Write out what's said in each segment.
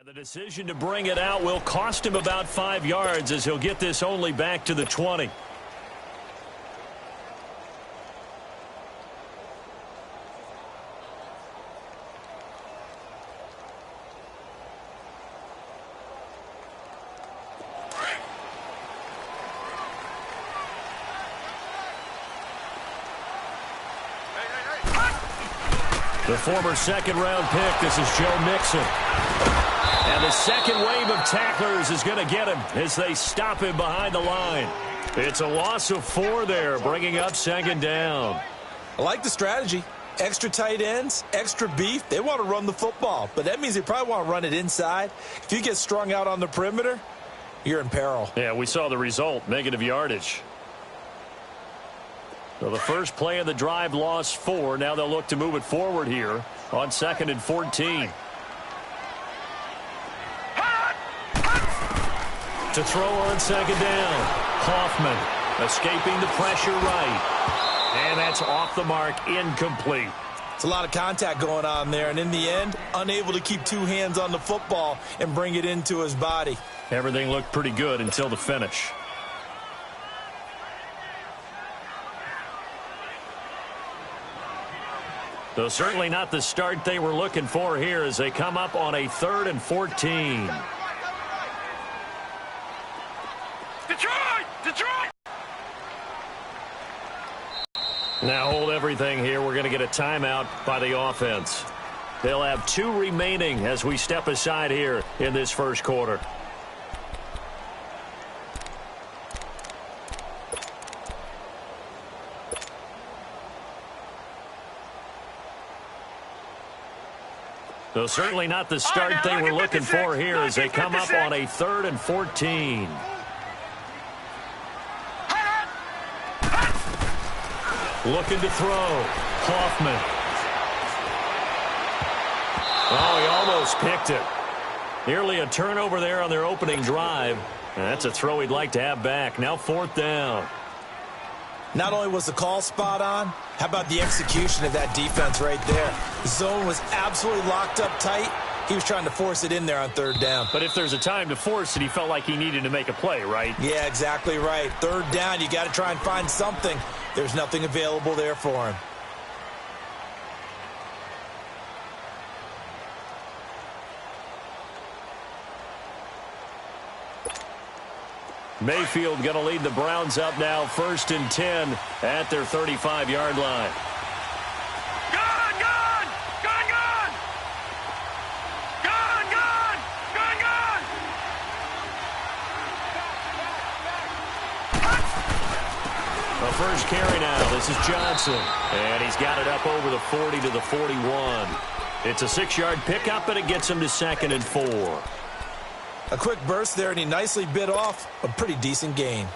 The decision to bring it out will cost him about 5 yards as he'll get this only back to the 20. The former second-round pick, this is Joe Mixon. And the second wave of tacklers is going to get him as they stop him behind the line. It's a loss of 4 there, bringing up second down. I like the strategy. Extra tight ends, extra beef. They want to run the football, but that means they probably want to run it inside. If you get strung out on the perimeter, you're in peril. Yeah, we saw the result, negative yardage. So the first play of the drive lost 4. Now they'll look to move it forward here on 2nd and 14. To throw on second down. Hoffman escaping the pressure right. And that's off the mark, incomplete. It's a lot of contact going on there, and in the end, unable to keep 2 hands on the football and bring it into his body. Everything looked pretty good until the finish. So certainly not the start they were looking for here as they come up on a 3rd and 14. Detroit! Now hold everything here. We're going to get a timeout by the offense. They'll have 2 remaining as we step aside here in this first quarter. So certainly not the start they were looking for here as they come up on a 3rd and 14. Looking to throw. Hoffman. Oh, he almost picked it. Nearly a turnover there on their opening drive. And that's a throw he'd like to have back. Now 4th down. Not only was the call spot on, how about the execution of that defense right there? The zone was absolutely locked up tight. He was trying to force it in there on 3rd down. But if there's a time to force it, he felt like he needed to make a play, right? Yeah, exactly right. 3rd down, you got to try and find something. There's nothing available there for him. Mayfield going to lead the Browns up now, 1st and 10 at their 35-yard line. The first carry now. This is Johnson. And he's got it up over the 40 to the 41. It's a 6-yard pickup, and it gets him to 2nd and 4. A quick burst there, and he nicely bit off a pretty decent gain.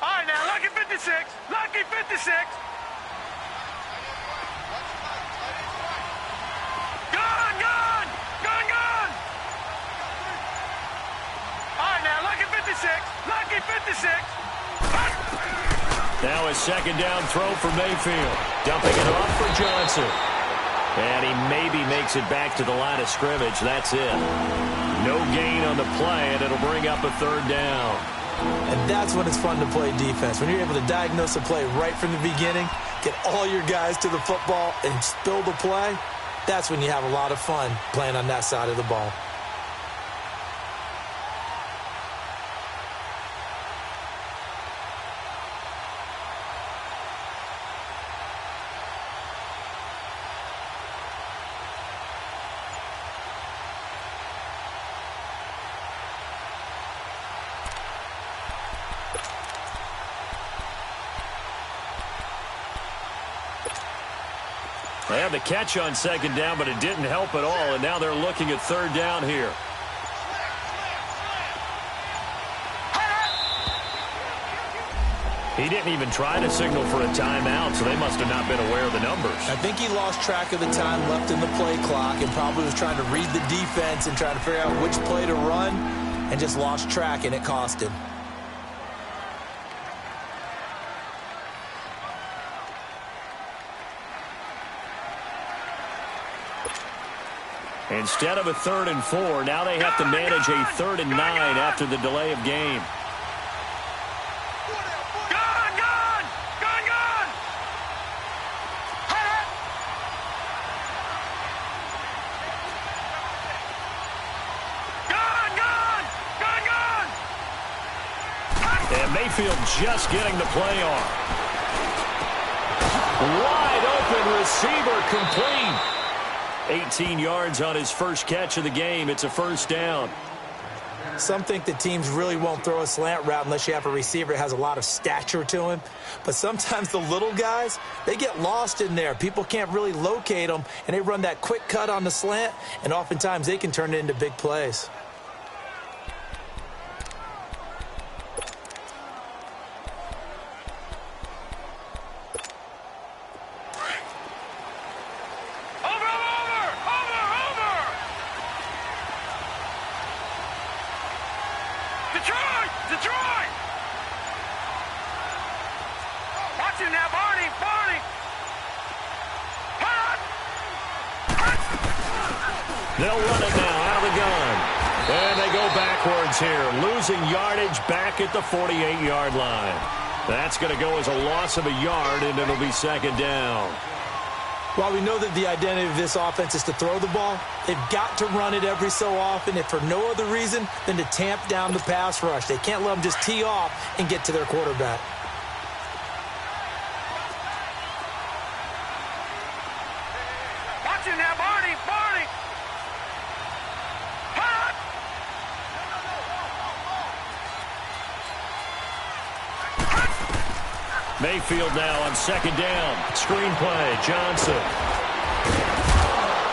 All right, now, lucky 56. Lucky 56. Lucky 56. Now a 2nd down throw for Mayfield. Dumping it off for Johnson. And he maybe makes it back to the line of scrimmage. That's it. No gain on the play, and it'll bring up a 3rd down. And that's when it's fun to play defense. When you're able to diagnose a play right from the beginning, get all your guys to the football, and spill the play, that's when you have a lot of fun playing on that side of the ball. They had the catch on 2nd down, but it didn't help at all, and now they're looking at 3rd down here. He didn't even try to signal for a timeout, so they must have not been aware of the numbers. I think he lost track of the time left in the play clock and probably was trying to read the defense and trying to figure out which play to run and just lost track, and it cost him. Instead of a 3rd and 4, now they have to manage a 3rd and 9 after the delay of game. And Mayfield just getting the play on. Wide open receiver complete. 18 yards on his first catch of the game. It's a first down. Some think that teams really won't throw a slant route unless you have a receiver that has a lot of stature to him. But sometimes the little guys, they get lost in there. People can't really locate them, and they run that quick cut on the slant, and oftentimes they can turn it into big plays. They'll run it now out of the gun. And they go backwards here, losing yardage back at the 48-yard line. That's going to go as a loss of a yard, and it'll be second down. While we know that the identity of this offense is to throw the ball, they've got to run it every so often, if for no other reason than to tamp down the pass rush. They can't let them just tee off and get to their quarterback. Watching that, Barney! Mayfield now on second down. Screen play, Johnson.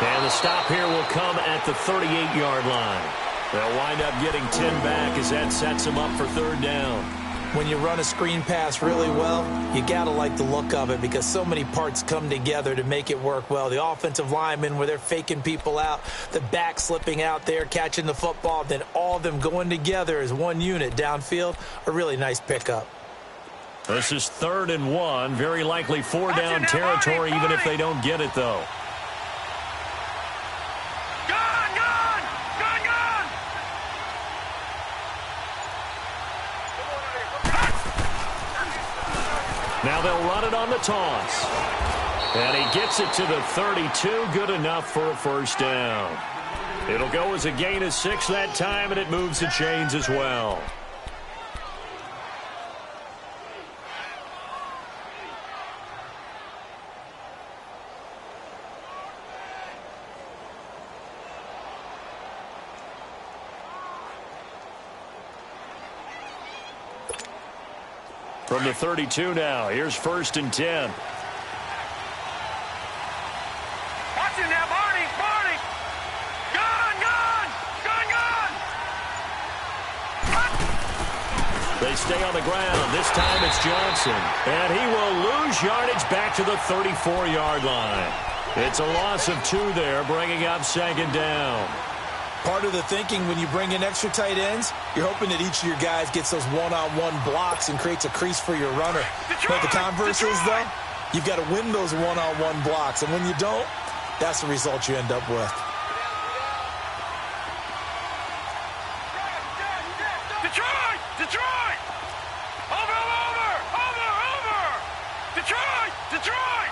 And the stop here will come at the 38-yard line. They'll wind up getting 10 back as that sets them up for third down. When you run a screen pass really well, you got to like the look of it because so many parts come together to make it work well. The offensive linemen, where they're faking people out, the back slipping out there, catching the football, then all of them going together as one unit downfield, a really nice pickup. This is 3rd and 1, very likely 4-down territory, even if they don't get it, though. Now they'll run it on the toss. And he gets it to the 32, good enough for a first down. It'll go as a gain of 6 that time, and it moves the chains as well. From the 32 now, here's 1st and 10. Watching now, Barney! Gun! They stay on the ground. This time it's Johnson. And he will lose yardage back to the 34-yard line. It's a loss of 2 there, bringing up second down. Part of the thinking when you bring in extra tight ends, you're hoping that each of your guys gets those one-on-one blocks and creates a crease for your runner. But the converse is, though, you've got to win those one-on-one blocks. And when you don't, that's the result you end up with. Detroit! Over! Detroit!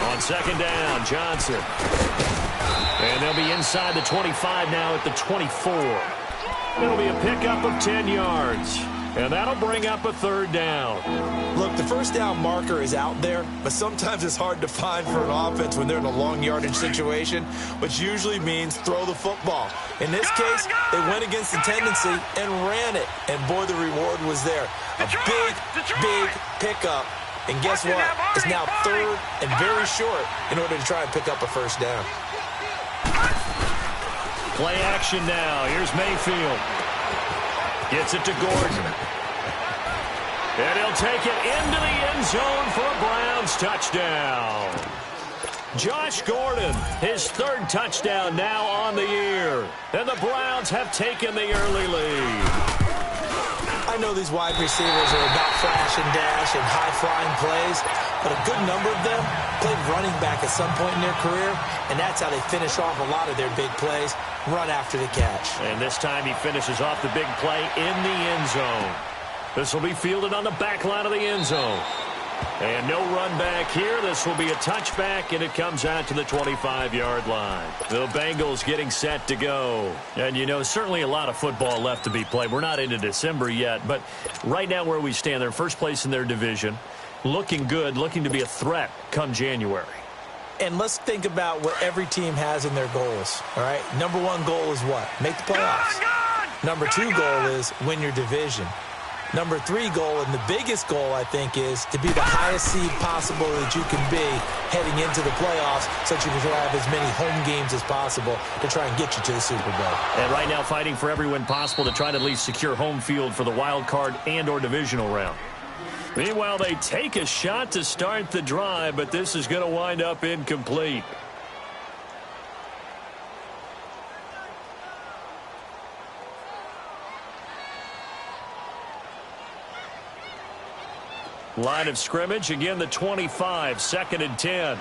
On second down, Johnson. And they'll be inside the 25 now at the 24. It'll be a pickup of 10 yards. And that'll bring up a 3rd down. Look, the first down marker is out there, but sometimes it's hard to find for an offense when they're in a long yardage situation, which usually means throw the football. In this case, they went against the tendency and ran it. And boy, the reward was there. A big pickup. And guess what? It's now 3rd and very short in order to try and pick up a first down. Play action now. Here's Mayfield. Gets it to Gordon. And he'll take it into the end zone for a Browns touchdown. Josh Gordon, his third touchdown now on the year. And the Browns have taken the early lead. I know these wide receivers are about flash and dash and high-flying plays, but a good number of them played running back at some point in their career, and that's how they finish off a lot of their big plays, run after the catch. And this time he finishes off the big play in the end zone. This will be fielded on the back line of the end zone. And no run back here. This will be a touchback, and it comes out to the 25-yard line. The Bengals getting set to go. And, you know, certainly a lot of football left to be played. We're not into December yet, but right now where we stand, they're first place in their division, looking good, looking to be a threat come January. And let's think about what every team has in their goals, all right? Number one goal is what? Make the playoffs. Number two goal is win your division. Number three goal, and the biggest goal, I think, is to be the highest seed possible that you can be heading into the playoffs so that you can have as many home games as possible to try and get you to the Super Bowl. And right now fighting for every win possible to try to at least secure home field for the wild card and or divisional round. Meanwhile, they take a shot to start the drive, but this is going to wind up incomplete. Line of scrimmage, again the 25, 2nd and 10.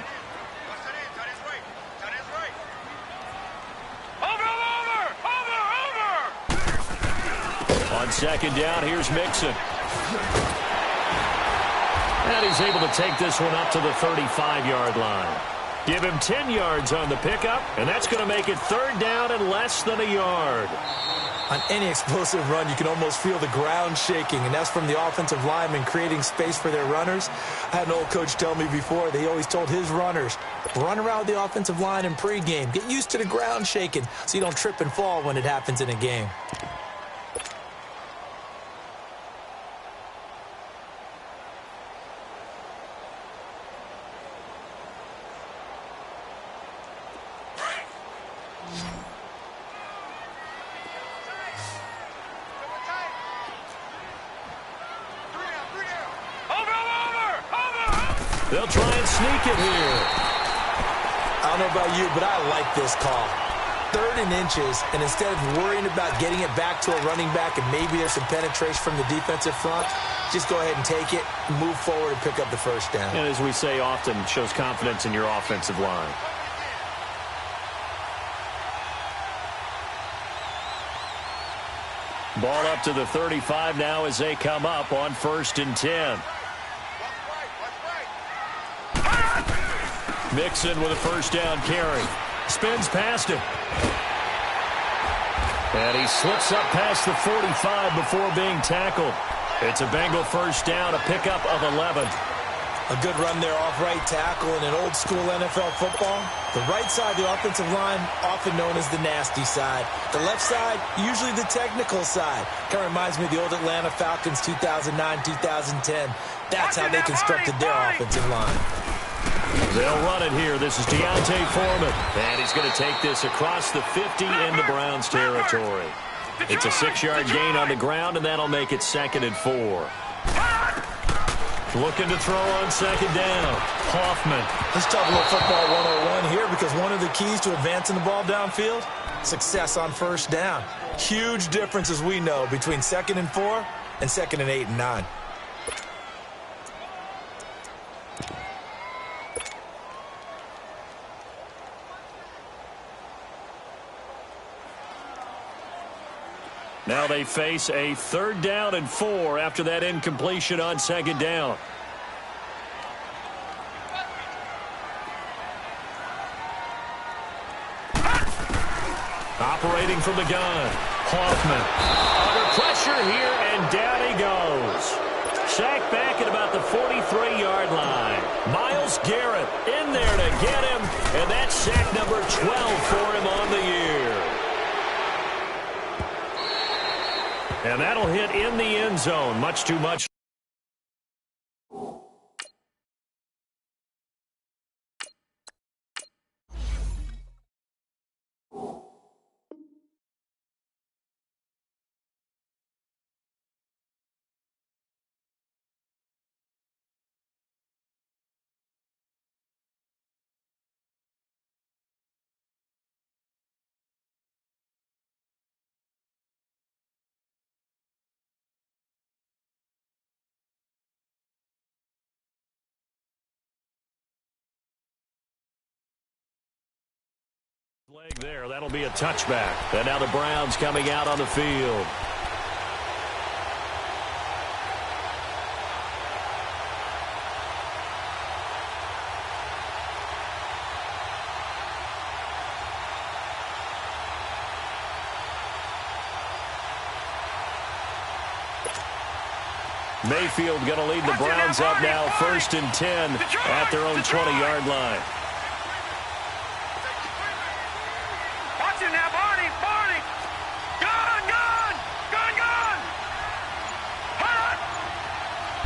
On 2nd down, here's Mixon. And he's able to take this one up to the 35-yard line. Give him 10 yards on the pickup, and that's going to make it 3rd down and less than a yard. On any explosive run, you can almost feel the ground shaking, and that's from the offensive linemen creating space for their runners. I had an old coach tell me before, they always told his runners, run around the offensive line in pregame. Get used to the ground shaking so you don't trip and fall when it happens in a game. They'll try and sneak it here. I don't know about you, but I like this call. 3rd and inches, and instead of worrying about getting it back to a running back and maybe there's some penetration from the defensive front, just go ahead and take it, move forward, and pick up the 1st down. And as we say often, shows confidence in your offensive line. Ball up to the 35 now as they come up on 1st and 10. Mixon with a 1st down carry. Spins past him. And he slips up past the 45 before being tackled. It's a Bengal 1st down, a pickup of 11. A good run there off right tackle in an old-school NFL football. The right side of the offensive line, often known as the nasty side. The left side, usually the technical side. Kind of reminds me of the old Atlanta Falcons 2009-2010. That's how they constructed their offensive line. They'll run it here. This is Deontay Foreman. And he's going to take this across the 50 into Browns territory. It's a 6-yard gain on the ground, and that'll make it 2nd and 4. Looking to throw on 2nd down. Hoffman. Let's talk a little football 101 here, because one of the keys to advancing the ball downfield, success on 1st down. Huge difference, as we know, between 2nd and 4 and 2nd and 8 and 9. Now they face a 3rd down and 4 after that incompletion on 2nd down. Operating from the gun, Hoffman. Under pressure here, and down he goes. Sacked back at about the 43-yard line. Myles Garrett in there to get him, and that's sack number 12 for him on the year. And that'll hit in the end zone. Much too much. Leg there, that'll be a touchback. And now the Browns coming out on the field. Mayfield going to lead the Browns up now, 1st and 10 at their own 20-yard line. Watch it now, Barney, Barney. Gone, gone, gone, gone. Hut,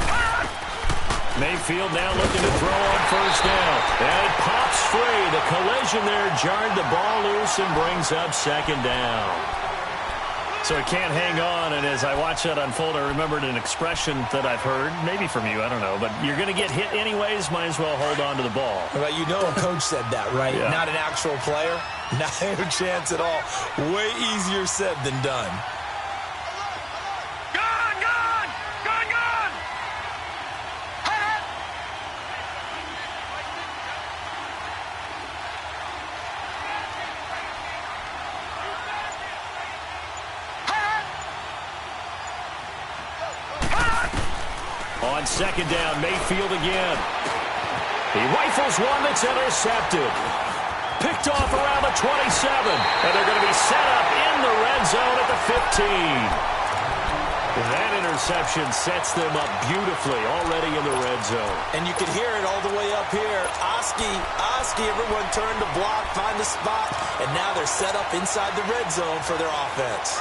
hut. Mayfield now looking to throw on 1st down. And it pops free. The collision there jarred the ball loose and brings up 2nd down. So it can't hang on, and as I watch that unfold, I remembered an expression that I've heard, maybe from you, I don't know, but you're going to get hit anyways, might as well hold on to the ball. Well, you know a coach said that, right? Yeah. Not an actual player. Not a chance at all. Way easier said than done. Gone, gone, gone, gone. Hut, On 2nd down, Mayfield again. He rifles one that's intercepted. Picked off around the 27. And they're going to be set up in the red zone at the 15. That interception sets them up beautifully already in the red zone. And you can hear it all the way up here. Oski, everyone turned to block, find the spot, and now they're set up inside the red zone for their offense.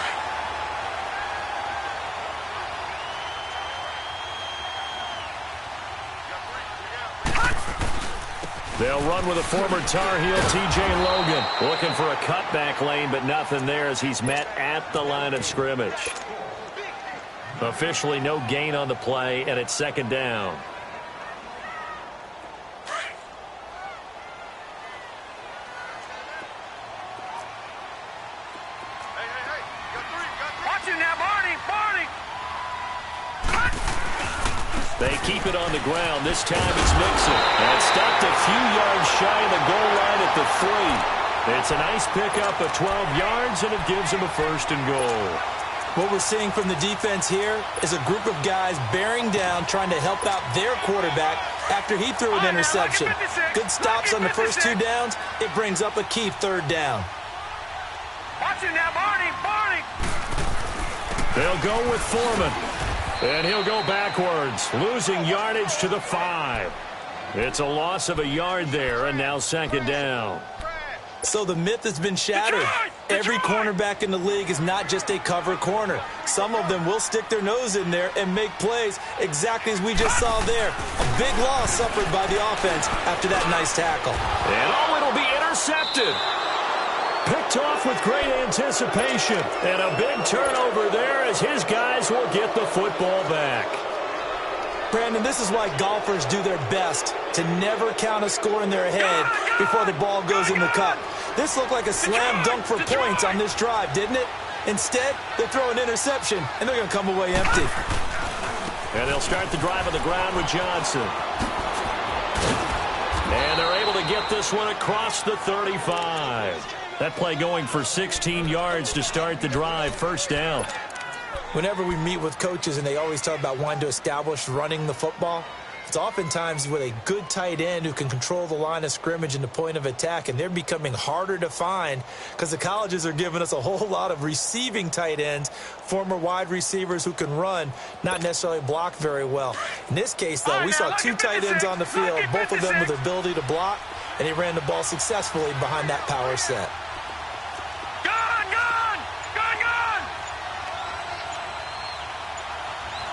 They'll run with a former Tar Heel, T.J. Logan. Looking for a cutback lane, but nothing there as he's met at the line of scrimmage. Officially no gain on the play, and it's 2nd down. watch it now, Barney, Barney. They keep it on the ground. This time it's Mixon. And stopped a few yards shy of the goal line at the 3. It's a nice pickup of 12 yards, and it gives him a 1st and goal. What we're seeing from the defense here is a group of guys bearing down, trying to help out their quarterback after he threw an interception. Good stops on the first 2 downs. It brings up a key 3rd down. Watch it now, Barney, Barney. They'll go with Foreman. And he'll go backwards, losing yardage to the 5. It's a loss of a yard there, and now 2nd down. So the myth has been shattered. Every cornerback in the league is not just a cover corner. Some of them will stick their nose in there and make plays exactly as we just saw there. A big loss suffered by the offense after that nice tackle. And it'll be intercepted. Picked off with great anticipation. And a big turnover there as his guys will get the football back. Brandon, this is why golfers do their best to never count a score in their head before the ball goes in the cup. This looked like a slam dunk for points on this drive, didn't it? Instead, they throw an interception, and they're going to come away empty. And they'll start the drive on the ground with Johnson. And they're able to get this one across the 35. That play going for 16 yards to start the drive, 1st down. Whenever we meet with coaches and they always talk about wanting to establish running the football, it's oftentimes with a good tight end who can control the line of scrimmage and the point of attack, and they're becoming harder to find because the colleges are giving us a whole lot of receiving tight ends, former wide receivers who can run, not necessarily block very well. In this case, though, we saw 2 tight ends on the field, both of them with the ability to block, and he ran the ball successfully behind that power set. Gone, gone, gone, gone.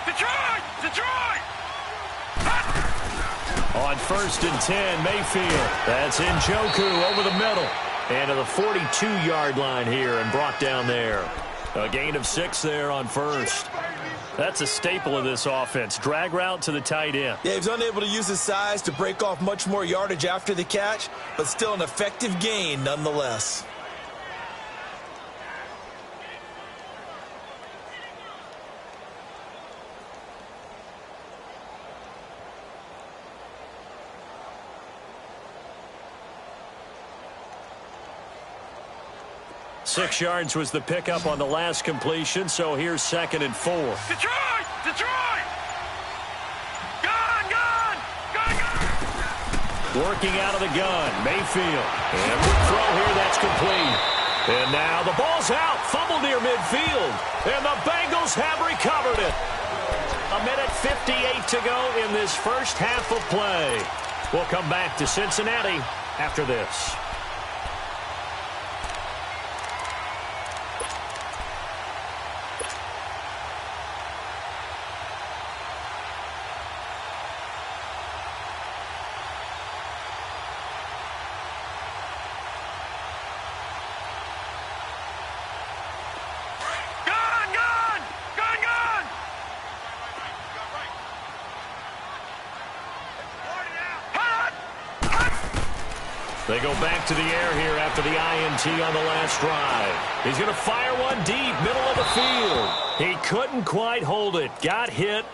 Detroit, Detroit. On 1st and 10, Mayfield. That's Njoku over the middle. And to the 42-yard line here and brought down there. A gain of 6 there on 1st. That's a staple of this offense. Drag route to the tight end. Yeah, he was unable to use his size to break off much more yardage after the catch, but still an effective gain nonetheless. 6 yards was the pickup on the last completion, so here's 2nd and 4. Detroit! Detroit! Gun! Gun! Gun! Gun! Working out of the gun, Mayfield. And quick throw here, that's complete. And now the ball's out, fumble near midfield. And the Bengals have recovered it. 1:58 to go in this first half of play. We'll come back to Cincinnati after this. They go back to the air here after the INT on the last drive. He's going to fire one deep, middle of the field. He couldn't quite hold it. Got hit.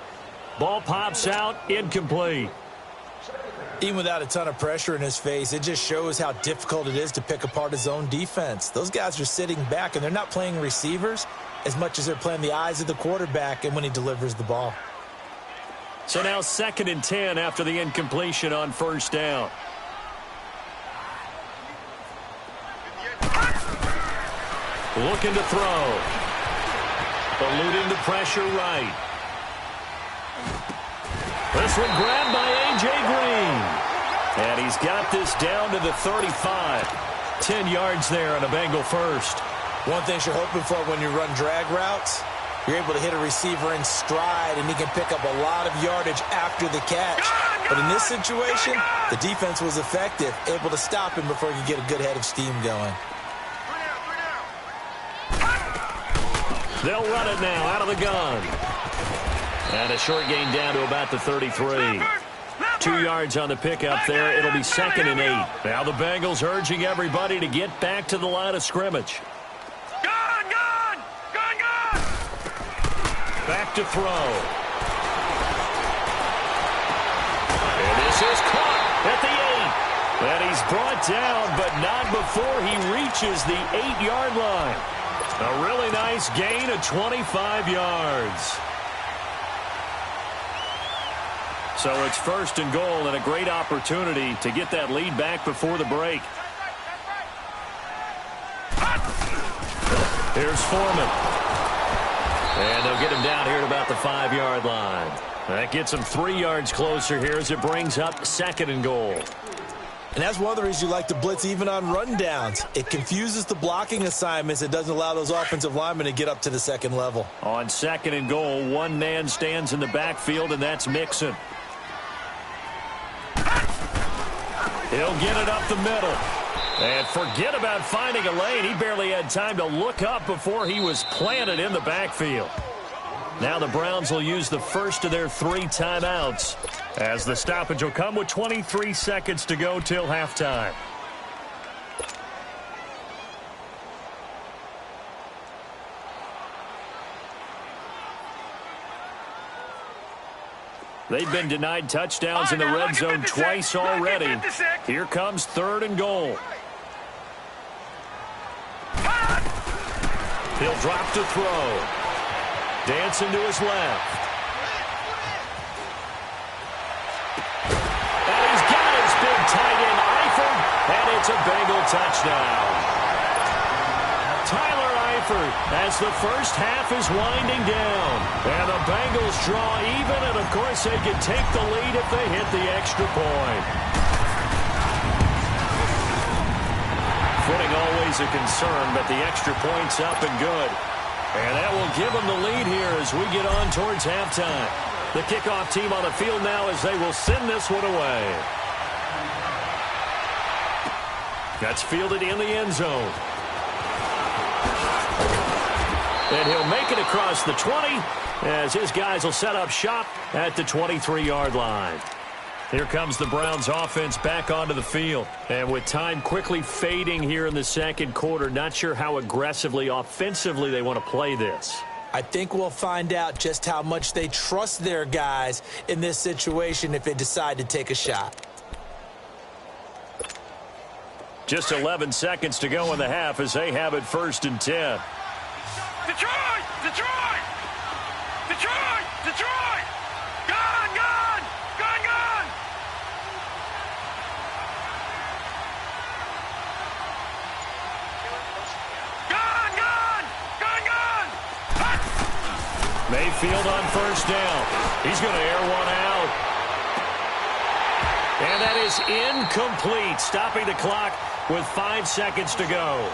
Ball pops out, incomplete. Even without a ton of pressure in his face, it just shows how difficult it is to pick apart his own defense. Those guys are sitting back, and they're not playing receivers as much as they're playing the eyes of the quarterback and when he delivers the ball. So now 2nd and 10 after the incompletion on 1st down. Looking to throw. Eluding the pressure right. This one grabbed by A.J. Green. And he's got this down to the 35. 10 yards there on a Bengal first. One thing you're hoping for when you run drag routes, you're able to hit a receiver in stride, and he can pick up a lot of yardage after the catch. But in this situation, the defense was effective, able to stop him before he could get a good head of steam going. They'll run it now out of the gun. And a short gain down to about the 33. 2 yards on the pickup there. It'll be 2nd and 8. Now the Bengals urging everybody to get back to the line of scrimmage. Gun! Gun! Gun! Gun! Back to throw. And this is caught at the 8. And he's brought down, but not before he reaches the 8-yard line. A really nice gain of 25 yards. So it's 1st and goal and a great opportunity to get that lead back before the break. Here's Foreman. And they'll get him down here at about the 5-yard line. That gets him 3 yards closer here as it brings up 2nd and goal. And that's one of the reasons you like to blitz even on rundowns. It confuses the blocking assignments. It doesn't allow those offensive linemen to get up to the 2nd level. On 2nd and goal, one man stands in the backfield, and that's Mixon. He'll get it up the middle. And forget about finding a lane. He barely had time to look up before he was planted in the backfield. Now the Browns will use the first of their 3 timeouts, as the stoppage will come with 23 seconds to go till halftime. They've been denied touchdowns in the red zone twice already. Here comes 3rd and goal. He'll drop to throw. Dancing to his left. And he's got his big tight end, Eifert, and it's a Bengal touchdown. Tyler Eifert, as the first half is winding down. And the Bengals draw even, and of course they can take the lead if they hit the extra point. Footing always a concern, but the extra point's up and good. And that will give them the lead here as we get on towards halftime. The kickoff team on the field now as they will send this one away. That's fielded in the end zone. And he'll make it across the 20 as his guys will set up shop at the 23-yard line. Here comes the Browns offense back onto the field. And with time quickly fading here in the 2nd quarter, not sure how aggressively, offensively they want to play this. I think we'll find out just how much they trust their guys in this situation if they decide to take a shot. Just 11 seconds to go in the half as they have it 1st and 10. Detroit! Detroit! Detroit! Detroit! Gone! Gone! Gone! Gone! Gone! Gone! Gone! Gone! Hut! Mayfield on 1st down. He's going to air one out. And that is incomplete, stopping the clock with 5 seconds to go.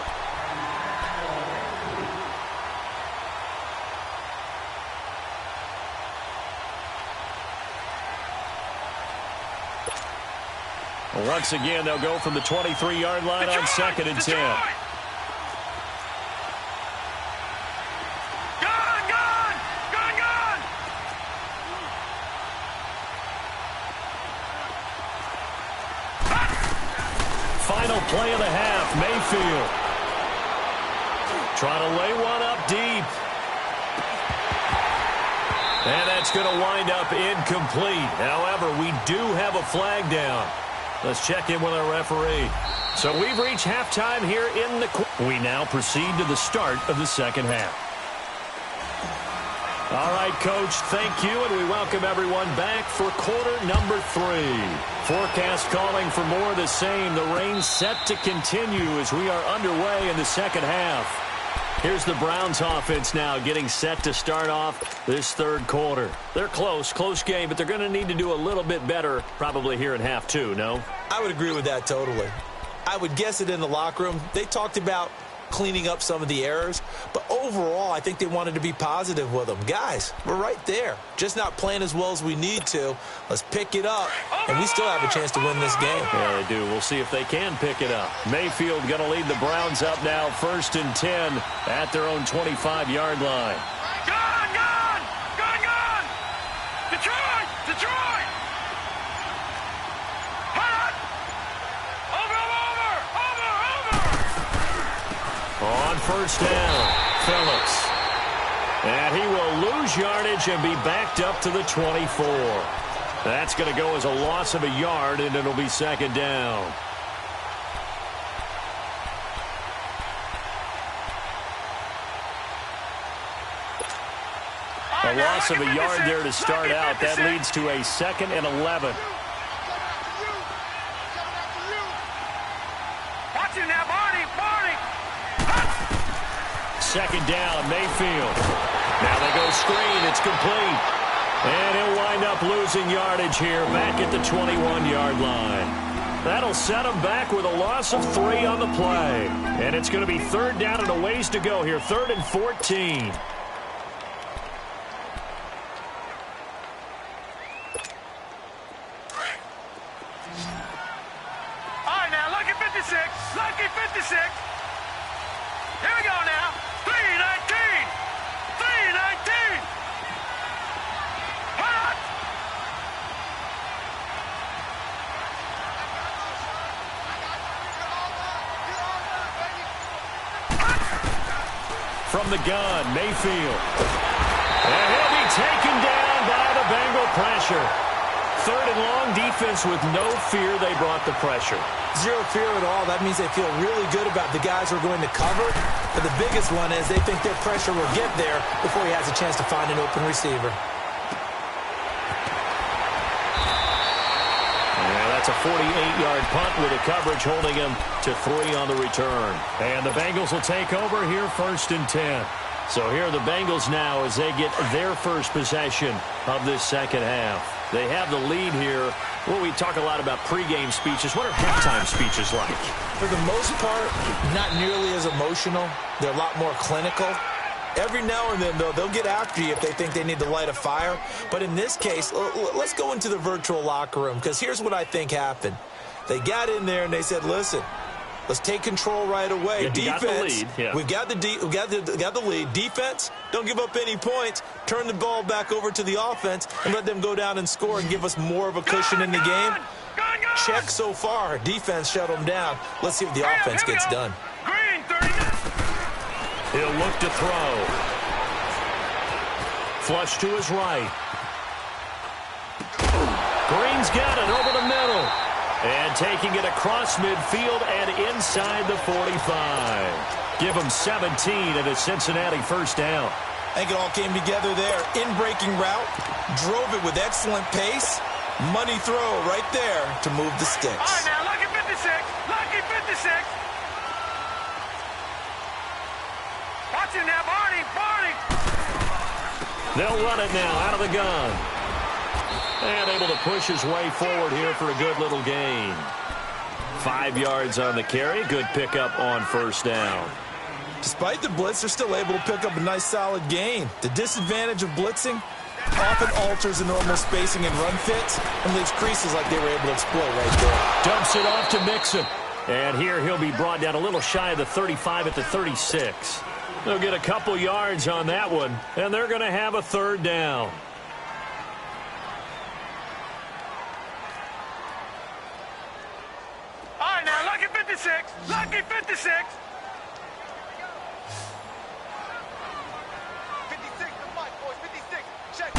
Once again, they'll go from the 23-yard line on 2nd and 10. Gone! Gone! Gone! Gone! Final play of the half, Mayfield. Trying to lay one up deep. And that's going to wind up incomplete. However, we do have a flag down. Let's check in with our referee. So we've reached halftime here in the quarter. We now proceed to the start of the second half. All right, Coach, thank you, and we welcome everyone back for quarter number 3. Forecast calling for more of the same. The rain set to continue as we are underway in the second half. Here's the Browns offense now getting set to start off this 3rd quarter. They're close game, but they're going to need to do a little bit better probably here in half 2, no? I would agree with that totally. I would guess it in the locker room. They talked about cleaning up some of the errors, but overall, I think they wanted to be positive with them. Guys, we're right there. Just not playing as well as we need to. Let's pick it up, and we still have a chance to win this game. Yeah, they do. We'll see if they can pick it up. Mayfield going to lead the Browns up now, 1st and 10 at their own 25-yard line. Gone! Gone! Gone! Gone! Detroit! Detroit! Hut! Over! On 1st down, Phillips. And he will lose yardage and be backed up to the 24. That's going to go as a loss of a yard, and it'll be 2nd down. A loss of a yard there to start out. That leads to a 2nd and 11. Watch him now, Barney! 2nd down, Mayfield. Now they go screen. It's complete. And he'll wind up losing yardage here back at the 21-yard line. That'll set him back with a loss of 3 on the play. And it's going to be 3rd down and a ways to go here. 3rd and 14. All right, now, lucky 56. Lucky 56. Here we go now. 319. 319. Hot. From the gun, Mayfield. And he'll be taken down by the Bengal pressure. 3rd and long, defense with no fear. They brought the pressure. Zero fear at all. That means they feel really good about the guys who are going to cover. But the biggest one is they think their pressure will get there before he has a chance to find an open receiver. Yeah, that's a 48-yard punt with a coverage holding him to 3 on the return. And the Bengals will take over here 1st and 10. So here are the Bengals now as they get their first possession of this second half. They have the lead here. Well, we talk a lot about pregame speeches. What are halftime speeches like? For the most part, not nearly as emotional. They're a lot more clinical. Every now and then, though, they'll get after you if they think they need to light a fire. But in this case, let's go into the virtual locker room, because here's what I think happened. They got in there and they said, listen, let's take control right away. Yeah, defense, got the lead. Yeah. we've got the lead. Defense, don't give up any points. Turn the ball back over to the offense and let them go down and score and give us more of a cushion in the game. Check so far. Defense shut them down. Let's see if the offense gets done. Green, 39. He'll look to throw. Flush to his right. Green's got it over the middle. And taking it across midfield and inside the 45. Give him 17 and a Cincinnati first down. I think it all came together there. In-breaking route, drove it with excellent pace. Money throw right there to move the sticks. All right, now, lucky 56. Lucky 56. Watch him now, Barney. Barney. They'll run it now out of the gun. And able to push his way forward here for a good little gain. 5 yards on the carry. Good pickup on first down. Despite the blitz, they're still able to pick up a nice solid gain. The disadvantage of blitzing often alters the normal spacing and run fits and leaves creases like they were able to exploit right there. Dumps it off to Mixon. And here he'll be brought down a little shy of the 35 at the 36. They'll get a couple yards on that one, and they're going to have a third down. All right, now, lucky 56. Lucky 56. 56, the mic, boys. 56. Check.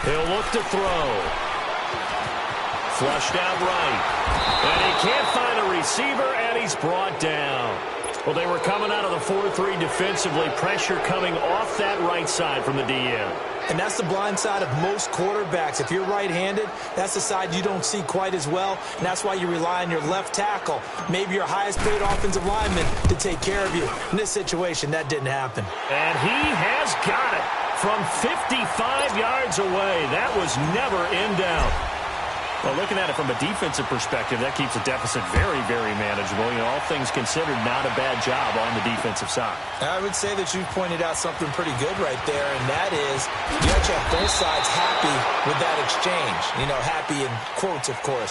He'll look to throw. Flushed out right. And he can't find a receiver, and he's brought down. Well, they were coming out of the 4-3 defensively. Pressure coming off that right side from the DN. And that's the blind side of most quarterbacks. If you're right-handed, that's the side you don't see quite as well. And that's why you rely on your left tackle, maybe your highest-paid offensive lineman, to take care of you. In this situation, that didn't happen. And he has got it from 55 yards away. That was never in doubt. Well, looking at it from a defensive perspective, that keeps the deficit very, very manageable. You know, all things considered, not a bad job on the defensive side. I would say that you pointed out something pretty good right there, and that is you actually have both sides happy with that exchange. You know, happy in quotes, of course.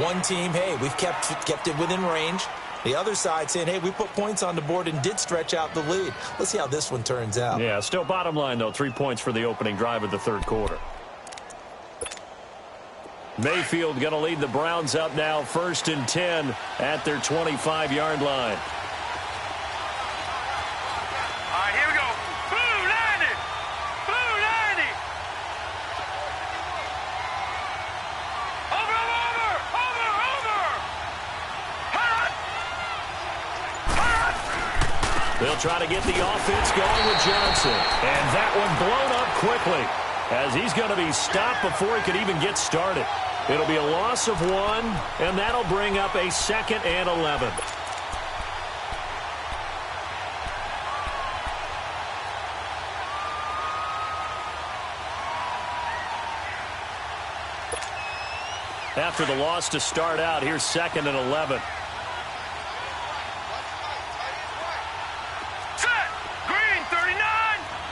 One team, hey, we've kept it within range. The other side saying, hey, we put points on the board and did stretch out the lead. Let's see how this one turns out. Yeah, still bottom line, though, 3 points for the opening drive of the third quarter. Mayfield going to lead the Browns up now, 1st and 10 at their 25-yard line. All right, here we go. Blue 90. Blue 90. Over. Hot. They'll try to get the offense going with Johnson. And that one blown up quickly, as he's going to be stopped before he could even get started. It'll be a loss of 1, and that'll bring up a 2nd and 11. After the loss to start out, here's 2nd and 11. Set. Green 39.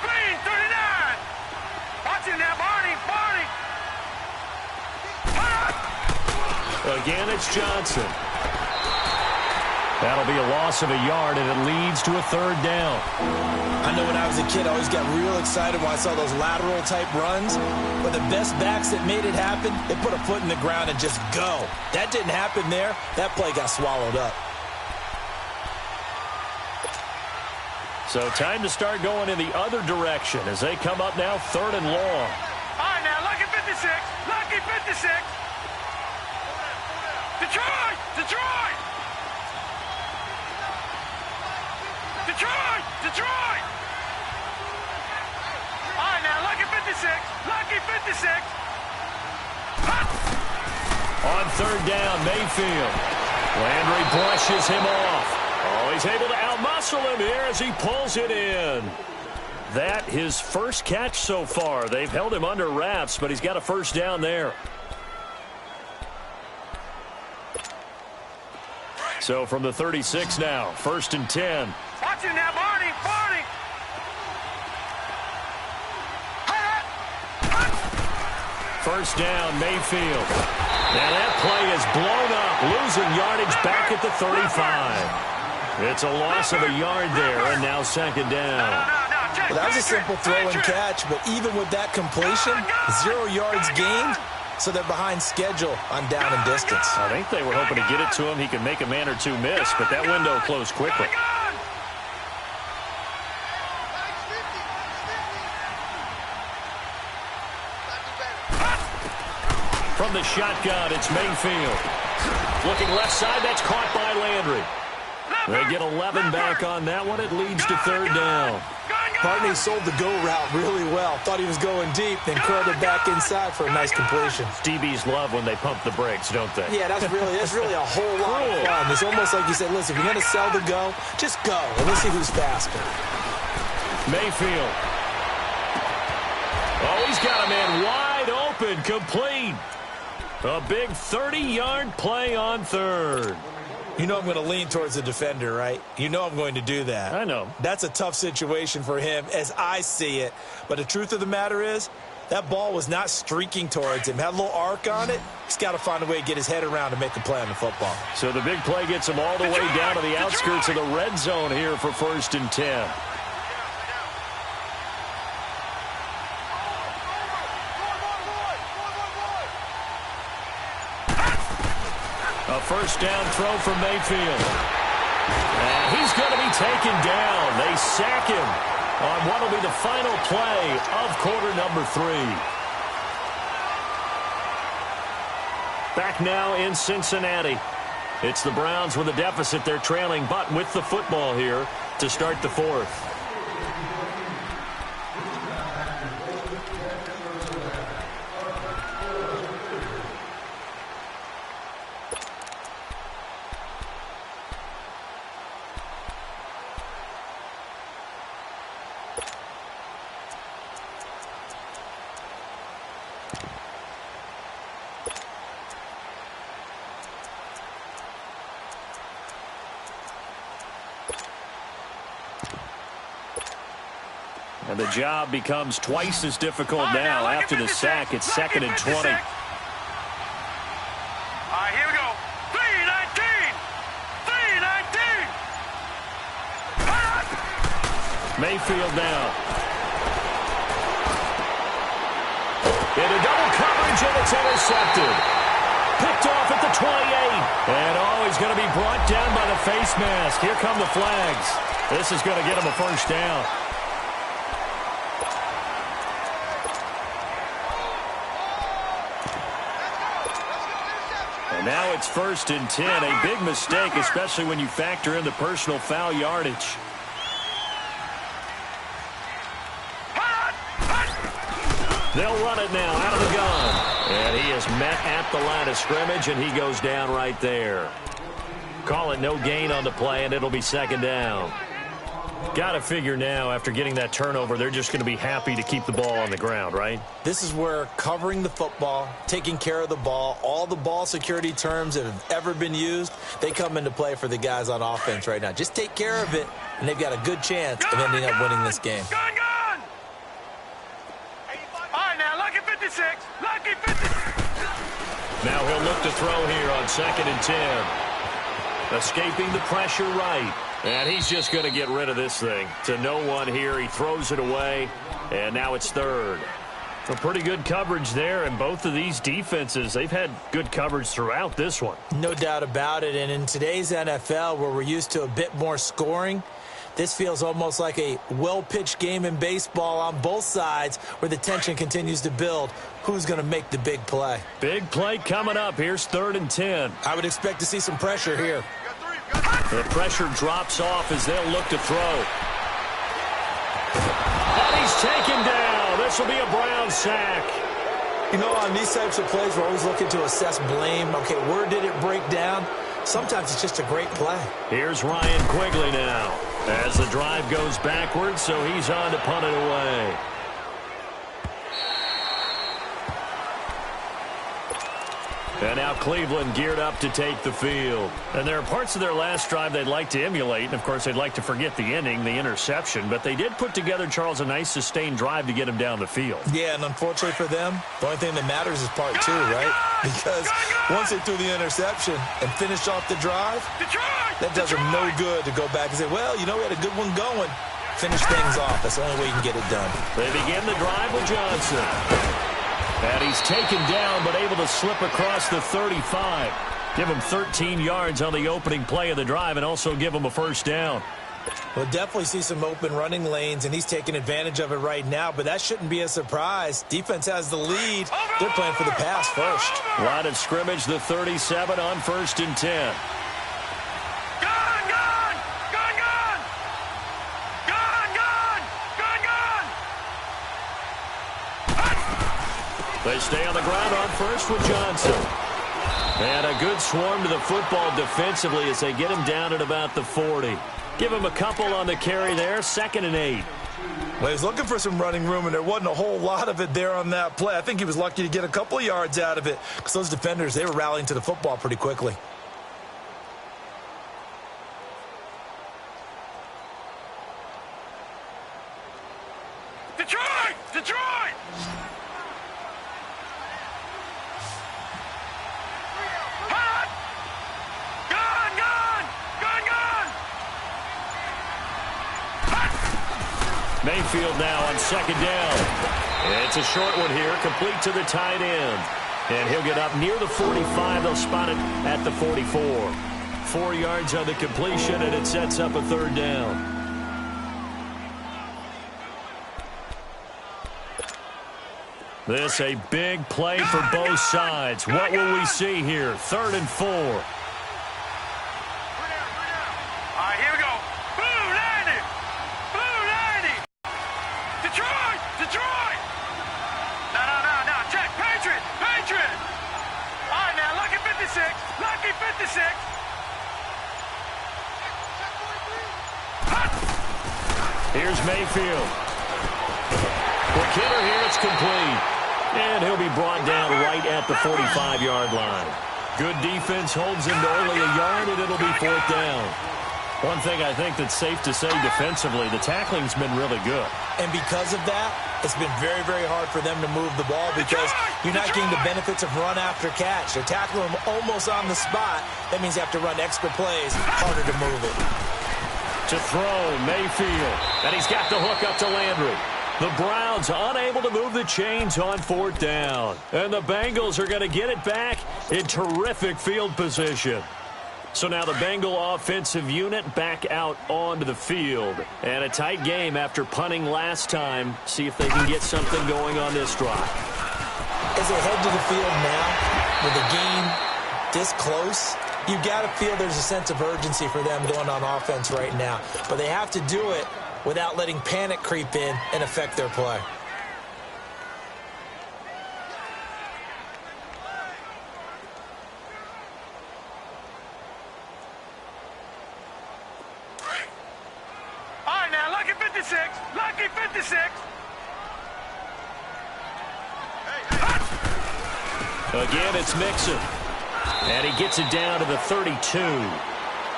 Green 39. Watch it now, Barney. Again, it's Johnson. That'll be a loss of a yard, and it leads to a third down. I know when I was a kid, I always got real excited when I saw those lateral-type runs. But the best backs that made it happen, they put a foot in the ground and just go. That didn't happen there. That play got swallowed up. So time to start going in the other direction as they come up now 3rd and long. All right, now, lucky 56. Lucky 56. Detroit! Detroit! Detroit! Detroit! All right, now, lucky 56. Lucky 56. On 3rd down, Mayfield. Landry brushes him off. Oh, he's able to outmuscle him here as he pulls it in. That his first catch so far. They've held him under wraps, but he's got a first down there. So from the 36 now, 1st and 10. Watch him now, Barney. First down, Mayfield. Now that play is blown up, losing yardage back at the 35. It's a loss of a yard there, and now 2nd down. Well, that was a simple throw and catch, but even with that completion, 0 yards gained, so they're behind schedule on down and distance. I think they were hoping to get it to him. He could make a man or two miss, but that window closed quickly. From from the shotgun, it's Mayfield. Looking left side, that's caught by Landry. They get 11 back on that one. It leads to third down. Partney sold the go route really well. Thought he was going deep, then curled it back inside for a nice completion. DBs love when they pump the brakes, don't they? Yeah, that's really a whole lot of fun. It's almost like you said, listen, if you're going to sell the go, just go, and let's see who's faster. Mayfield. Oh, he's got a man wide open, complete. A big 30-yard play on third. You know I'm going to lean towards the defender, right? You know I'm going to do that. I know. That's a tough situation for him as I see it. But the truth of the matter is, that ball was not streaking towards him. Had a little arc on it. He's got to find a way to get his head around to make a play on the football. So the big play gets him all the way down to the outskirts of the red zone here for 1st and 10. A first down throw from Mayfield. And he's going to be taken down. They sack him on what will be the final play of quarter number 3. Back now in Cincinnati. It's the Browns with a deficit. They're trailing, but with the football here to start the 4th. And the job becomes twice as difficult now after the sack. It's 2nd and 20. All right, here we go. 3-19. 3-19. Mayfield now. Into double coverage, and it's intercepted. Picked off at the 28. And he's going to be brought down by the face mask. Here come the flags. This is going to get him a first down. And now it's 1st and 10. A big mistake, especially when you factor in the personal foul yardage. They'll run it now out of the gun. And he is met at the line of scrimmage, and he goes down right there. Call it no gain on the play, and it'll be 2nd down. Got to figure now, after getting that turnover, they're just going to be happy to keep the ball on the ground, right? This is where covering the football, taking care of the ball, all the ball security terms that have ever been used, they come into play for the guys on offense right now. Just take care of it, and they've got a good chance of ending up winning this game. Gun! All right, now, lucky 56. Lucky 56. Now he'll look to throw here on 2nd and 10. Escaping the pressure right. And he's just going to get rid of this thing. To no one here. He throws it away. And now it's 3rd. A pretty good coverage there. And both of these defenses, they've had good coverage throughout this one. No doubt about it. And in today's NFL, where we're used to a bit more scoring, this feels almost like a well-pitched game in baseball on both sides where the tension continues to build. Who's going to make the big play? Big play coming up. Here's 3rd and 10. I would expect to see some pressure here. The pressure drops off as they'll look to throw. And he's taken down. This will be a Brown sack. You know, on these types of plays, we're always looking to assess blame. Okay, where did it break down? Sometimes it's just a great play. Here's Ryan Quigley now as the drive goes backwards, so he's on to punt it away. And now Cleveland geared up to take the field. And there are parts of their last drive they'd like to emulate. And, of course, they'd like to forget the ending, the interception. But they did put together, Charles, a nice sustained drive to get him down the field. Yeah, and unfortunately for them, the only thing that matters is part 2, right? Because once they threw the interception and finished off the drive, that does them no good to go back and say, well, you know, we had a good one going. Finish things off. That's the only way you can get it done. They begin the drive with Johnson. And he's taken down, but able to slip across the 35. Give him 13 yards on the opening play of the drive and also give him a first down. We'll definitely see some open running lanes, and he's taking advantage of it right now, but that shouldn't be a surprise. Defense has the lead. They're playing for the pass first. Line of scrimmage, the 37 on 1st and 10. They stay on the ground on first with Johnson. And a good swarm to the football defensively as they get him down at about the 40. Give him a couple on the carry there, 2nd and 8. Well, he was looking for some running room, and there wasn't a whole lot of it there on that play. I think he was lucky to get a couple of yards out of it because those defenders, they were rallying to the football pretty quickly. Detroit! Detroit! Mayfield now on 2nd down. It's a short one here, complete to the tight end. And he'll get up near the 45. They'll spot it at the 44. 4 yards on the completion, and it sets up a 3rd down. This a big play for both sides. What will we see here? 3rd and 4. All right, here we go. Blue 90! Blue 90! Detroit! Detroit! No. Check. Patriot! Patriot! All right, now, lucky 56. Lucky 56. Here's Mayfield. Quick hitter here. It's complete. And he'll be brought down right at the 45-yard line. Good defense holds him to only a yard, and it'll be 4th down. One thing I think that's safe to say defensively, the tackling's been really good. And because of that, it's been very, very hard for them to move the ball because you're not getting the benefits of run after catch. They're tackling him almost on the spot. That means you have to run extra plays, harder to move it. To throw, Mayfield. And he's got the hook up to Landry. The Browns unable to move the chains on 4th down. And the Bengals are going to get it back in terrific field position. So now the Bengal offensive unit back out onto the field. And a tight game after punting last time. See if they can get something going on this drive. As they head to the field now, with the game this close, you've got to feel there's a sense of urgency for them going on offense right now. But they have to do it without letting panic creep in and affect their play. All right, now, lucky 56. Lucky 56. Again, it's Mixon. And he gets it down to the 32.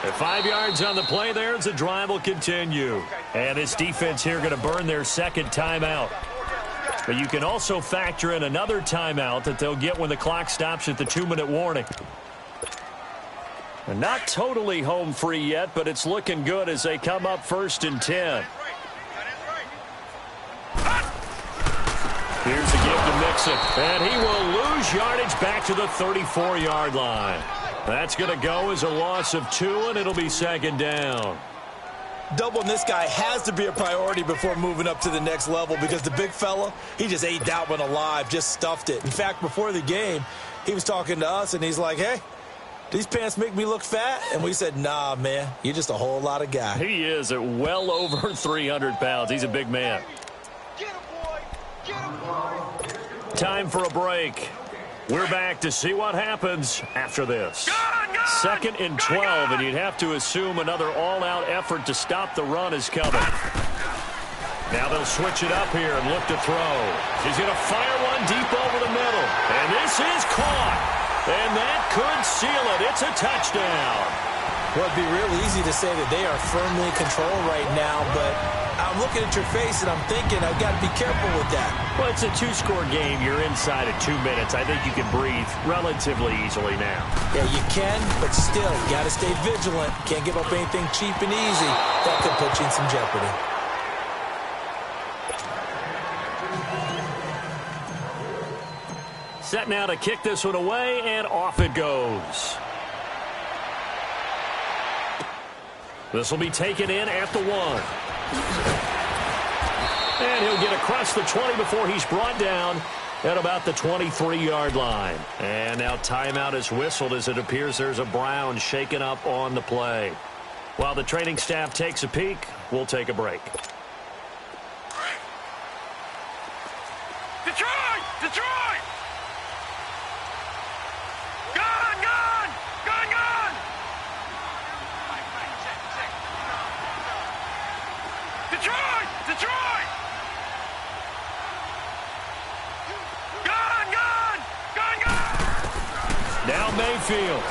At 5 yards on the play there, as the drive will continue. And this defense here going to burn their 2nd timeout. But you can also factor in another timeout that they'll get when the clock stops at the 2-minute warning. And not totally home free yet, but it's looking good as they come up 1st and 10. Here's a give to Mixon. And he will lose yardage back to the 34-yard line. That's going to go as a loss of 2, and it'll be 2nd down. Doubling this guy has to be a priority before moving up to the next level because the big fella, he just ate that one alive, just stuffed it. In fact, before the game, he was talking to us, and he's like, hey, these pants make me look fat? And we said, nah, man, you're just a whole lot of guy. He is at well over 300 pounds. He's a big man. Get him, boy. Get him, boy. Time for a break. We're back to see what happens after this. 2nd and 12, and you'd have to assume another all-out effort to stop the run is coming. Now they'll switch it up here and look to throw. He's going to fire one deep over the middle. And this is caught. And that could seal it. It's a touchdown. Well, it'd be real easy to say that they are firmly in control right now, but I'm looking at your face and I'm thinking I've got to be careful with that. Well, it's a 2-score game. You're inside at 2 minutes. I think you can breathe relatively easily now. Yeah, you can, but still, you got to stay vigilant. Can't give up anything cheap and easy. That could put you in some jeopardy. Set now to kick this one away, and off it goes. This will be taken in at the 1. And he'll get across the 20 before he's brought down at about the 23-yard line. And now timeout is whistled as it appears there's a Brown shaken up on the play. While the training staff takes a peek, we'll take a break. Detroit! Detroit! Gone! Gone! Gone! Gone! Detroit! Detroit! Gone! Gone! Gone! Gone! Now Mayfield.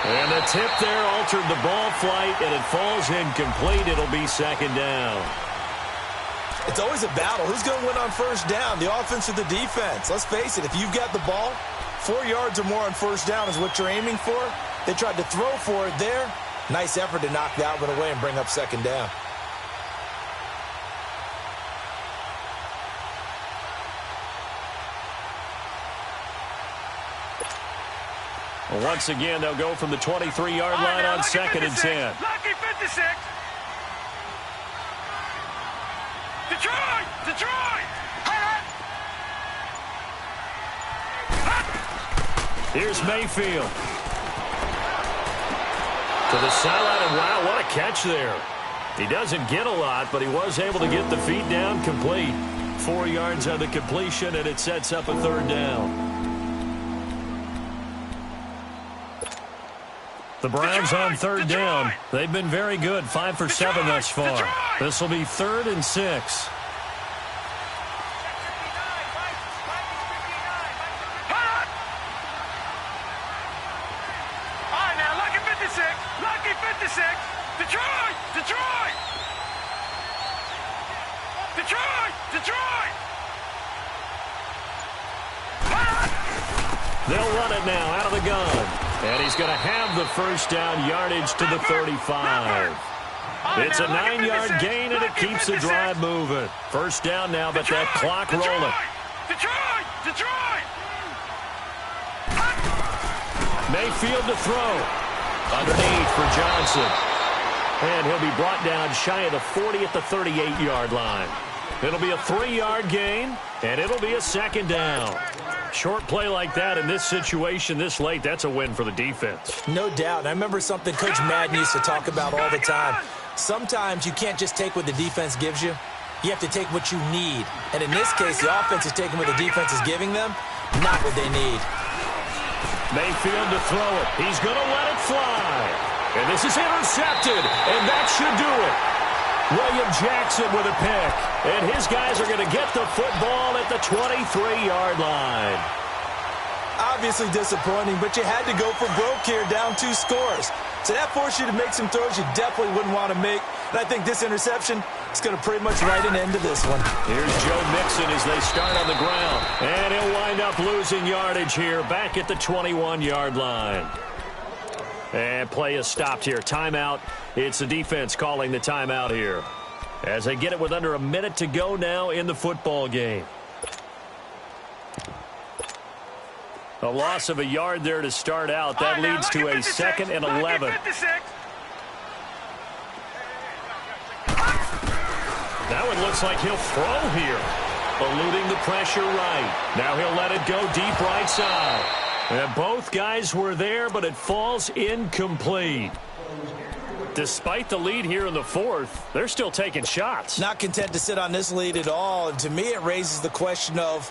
And the tip there altered the ball flight, and it falls incomplete. It'll be second down. It's always a battle. Who's going to win on first down, the offense or the defense? Let's face it, if you've got the ball, 4 yards or more on first down is what you're aiming for. They tried to throw for it there. Nice effort to knock that one away and bring up second down. Well, once again, they'll go from the 23-yard line on second and 10. Lucky 56. Detroit! Detroit! Here's Mayfield. To the sideline, and wow, what a catch there. He doesn't get a lot, but he was able to get the feet down complete. 4 yards on the completion, and it sets up a third down. The Browns on third down. They've been very good, 5 for 7 thus far. This will be 3rd and 6. All right, now, lucky 56. Lucky 56. Detroit! Detroit! Detroit! Detroit! They'll run it now out of the gun. And he's going to have the first down yardage to the 35. It's a 9-yard gain, and it keeps the drive moving. First down now, but that clock rolling. Detroit! Detroit! Mayfield to throw. Underneath for Johnson. And he'll be brought down shy of the 40 at the 38-yard line. It'll be a 3-yard gain, and it'll be a second down. Short play like that in this situation this late, that's a win for the defense. No doubt. I remember something Coach Madden used to talk about all the time. Sometimes you can't just take what the defense gives you. You have to take what you need. And in this case, the offense is taking what the defense is giving them, not what they need. Mayfield to throw it. He's going to let it fly. And this is intercepted, and that should do it. William Jackson with a pick. And his guys are going to get the football at the 23-yard line. Obviously disappointing, but you had to go for broke here, down 2 scores. So that forced you to make some throws you definitely wouldn't want to make. And I think this interception is going to pretty much write an end to this one. Here's Joe Mixon as they start on the ground. And he'll wind up losing yardage here back at the 21-yard line. And play is stopped here. Timeout. It's the defense calling the timeout here. As they get it with under a minute to go now in the football game. A loss of a yard there to start out. That leads to a 2nd and 11. That one looks like he'll throw here. Eluding the pressure right. Now he'll let it go deep right side. And both guys were there, but it falls incomplete. Despite the lead here in the 4th, they're still taking shots. Not content to sit on this lead at all. And to me, it raises the question of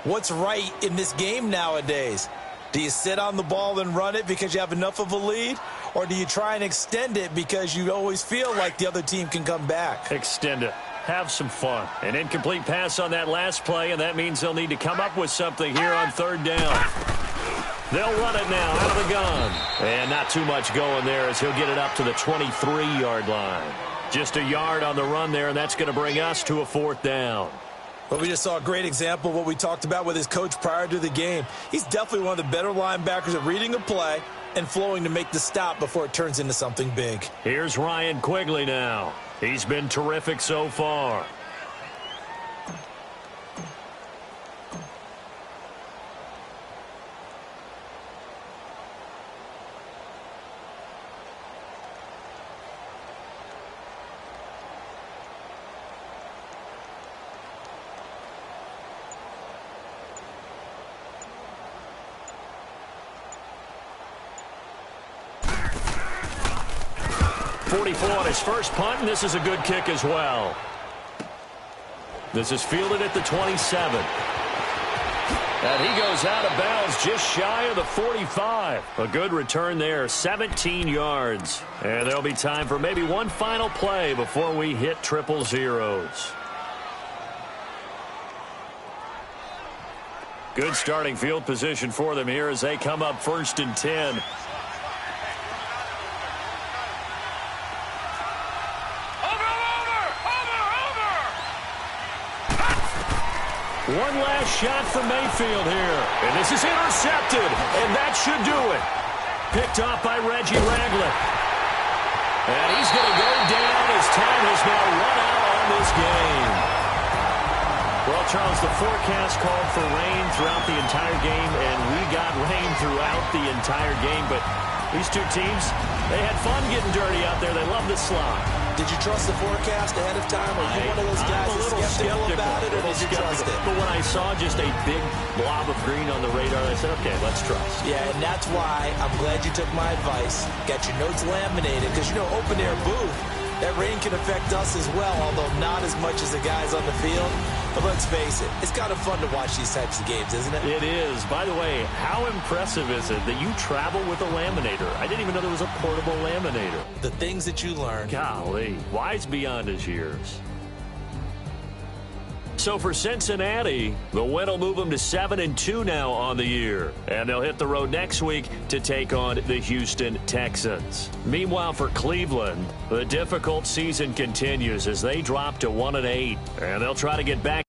what's right in this game nowadays. Do you sit on the ball and run it because you have enough of a lead? Or do you try and extend it because you always feel like the other team can come back? Extend it. Have some fun. An incomplete pass on that last play, and that means they'll need to come up with something here on 3rd down. They'll run it now out of the gun. And not too much going there as he'll get it up to the 23-yard line. Just a yard on the run there, and that's going to bring us to a 4th down. Well, we just saw a great example of what we talked about with his coach prior to the game. He's definitely one of the better linebackers at reading a play and flowing to make the stop before it turns into something big. Here's Ryan Quigley now. He's been terrific so far. 44 on his first punt, and this is a good kick as well. This is fielded at the 27. And he goes out of bounds just shy of the 45. A good return there, 17 yards. And there'll be time for maybe one final play before we hit triple zeros. Good starting field position for them here as they come up 1st and 10. One last shot for Mayfield here. And this is intercepted. And that should do it. Picked off by Reggie Ragland. And he's going to go down as time has now run out on this game. Well, Charles, the forecast called for rain throughout the entire game, and we got rain throughout the entire game. But these two teams, they had fun getting dirty out there. They love the slog. Did you trust the forecast ahead of time? Or are you one of those guys that's skeptical about it, or did you trust it? But when I saw just a big blob of green on the radar, I said, okay, let's trust. Yeah, and that's why I'm glad you took my advice. Got your notes laminated, because, you know, open-air booth, that rain can affect us as well, although not as much as the guys on the field. But let's face it, it's kind of fun to watch these types of games, isn't it? It is. By the way, how impressive is it that you travel with a laminator? I didn't even know there was a portable laminator. The things that you learn. Golly, wise beyond his years. So for Cincinnati, the win will move them to 7-2 now on the year. And they'll hit the road next week to take on the Houston Texans. Meanwhile, for Cleveland, the difficult season continues as they drop to 1-8. And they'll try to get back